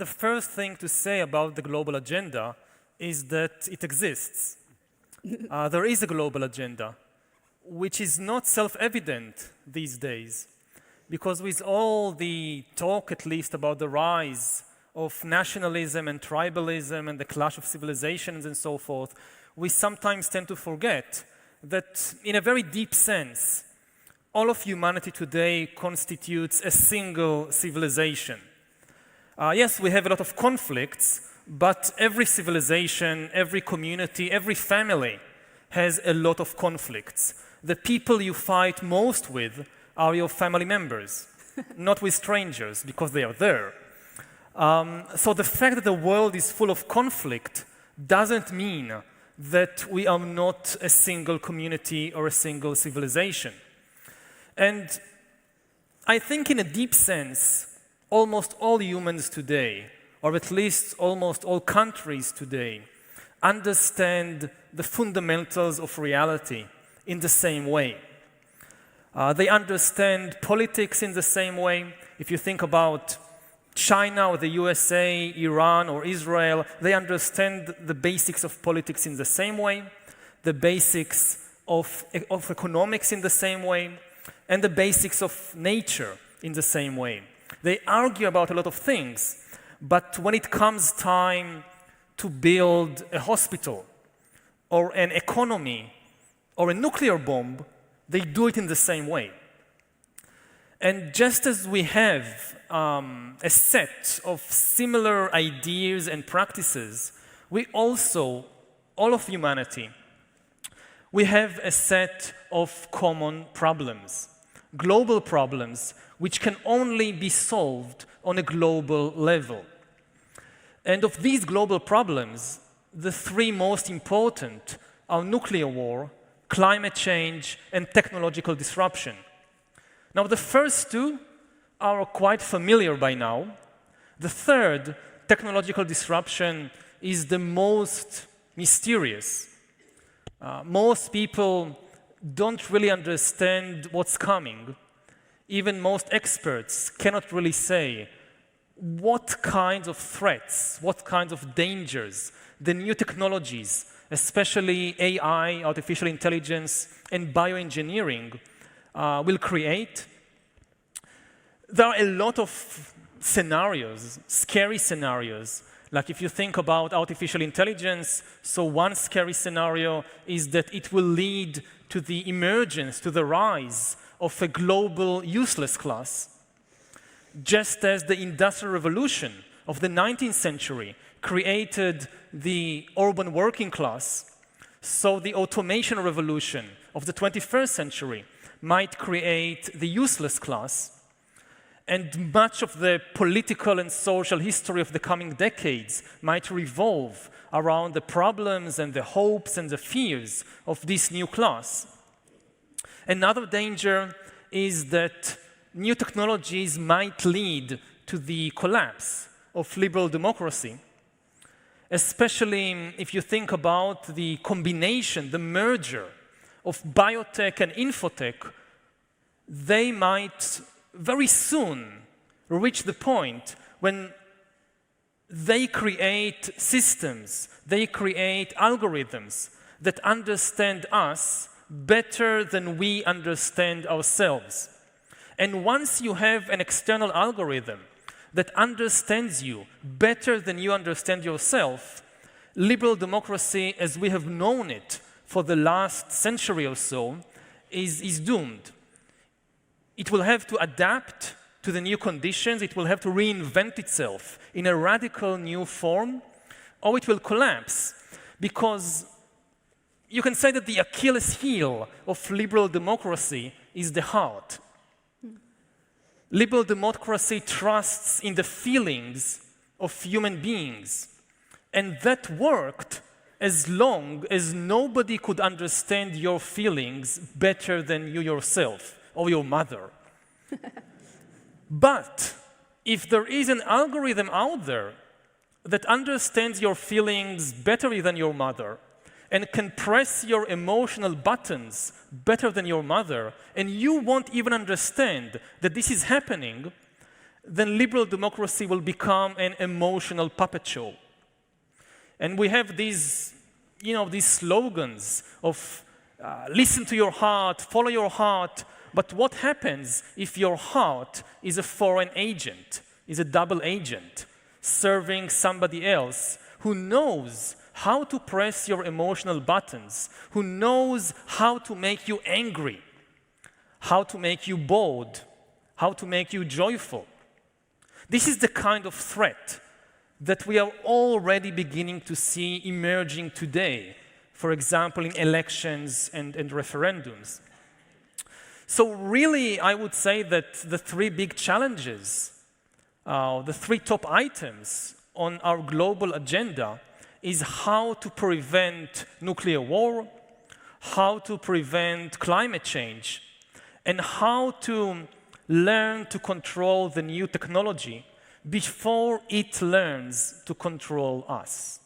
the first thing to say about the global agenda is that it exists. There is a global agenda, which is not self-evident these days, because with all the talk, at least, about the rise of nationalism and tribalism and the clash of civilizations and so forth, we sometimes tend to forget that, in a very deep sense, all of humanity today constitutes a single civilization. Yes, we have a lot of conflicts, but every civilization, every community, every family has a lot of conflicts. The people you fight most with are your family members, not with strangers, because they are there. So the fact that the world is full of conflict doesn't mean that we are not a single community or a single civilization. And I think in a deep sense, almost all humans today, or at least almost all countries today, understand the fundamentals of reality in the same way. They understand politics in the same way. If you think about China or the USA, Iran or Israel, they understand the basics of politics in the same way, the basics of economics in the same way, and the basics of nature in the same way. They argue about a lot of things, but when it comes time to build a hospital or an economy or a nuclear bomb, they do it in the same way. And just as we have a set of similar ideas and practices, we also, all of humanity, we have a set of common problems, global problems, which can only be solved on a global level. And of these global problems, the three most important are nuclear war, climate change, and technological disruption. Now, the first two are quite familiar by now. The third, technological disruption, is the most mysterious. Most people don't really understand what's coming. Even most experts cannot really say what kinds of threats, what kinds of dangers the new technologies, especially AI, artificial intelligence, and bioengineering, will create. There are a lot of scenarios, scary scenarios. Like if you think about artificial intelligence, so one scary scenario is that it will lead to the emergence, to the rise of a global useless class. Just as the Industrial Revolution of the 19th century created the urban working class, so the automation revolution of the 21st century might create the useless class. And much of the political and social history of the coming decades might revolve around the problems and the hopes and the fears of this new class. Another danger is that new technologies might lead to the collapse of liberal democracy, especially if you think about the combination, the merger of biotech and infotech. They might very soon reach the point when they create systems, they create algorithms that understand us better than we understand ourselves. And once you have an external algorithm that understands you better than you understand yourself, liberal democracy, as we have known it for the last century or so, is doomed. It will have to adapt to the new conditions, it will have to reinvent itself in a radical new form, or it will collapse. Because you can say that the Achilles heel of liberal democracy is the heart. Liberal democracy trusts in the feelings of human beings. And that worked as long as nobody could understand your feelings better than you yourself or your mother. But if there is an algorithm out there that understands your feelings better than your mother and can press your emotional buttons better than your mother, and you won't even understand that this is happening, then liberal democracy will become an emotional puppet show. And we have these, these slogans of listen to your heart, follow your heart. But what happens if your heart is a foreign agent, is a double agent, serving somebody else who knows how to press your emotional buttons, who knows how to make you angry, how to make you bored, how to make you joyful? This is the kind of threat that we are already beginning to see emerging today, for example, in elections and referendums. So really, I would say that the three big challenges, the three top items on our global agenda is how to prevent nuclear war, how to prevent climate change, and how to learn to control the new technology before it learns to control us.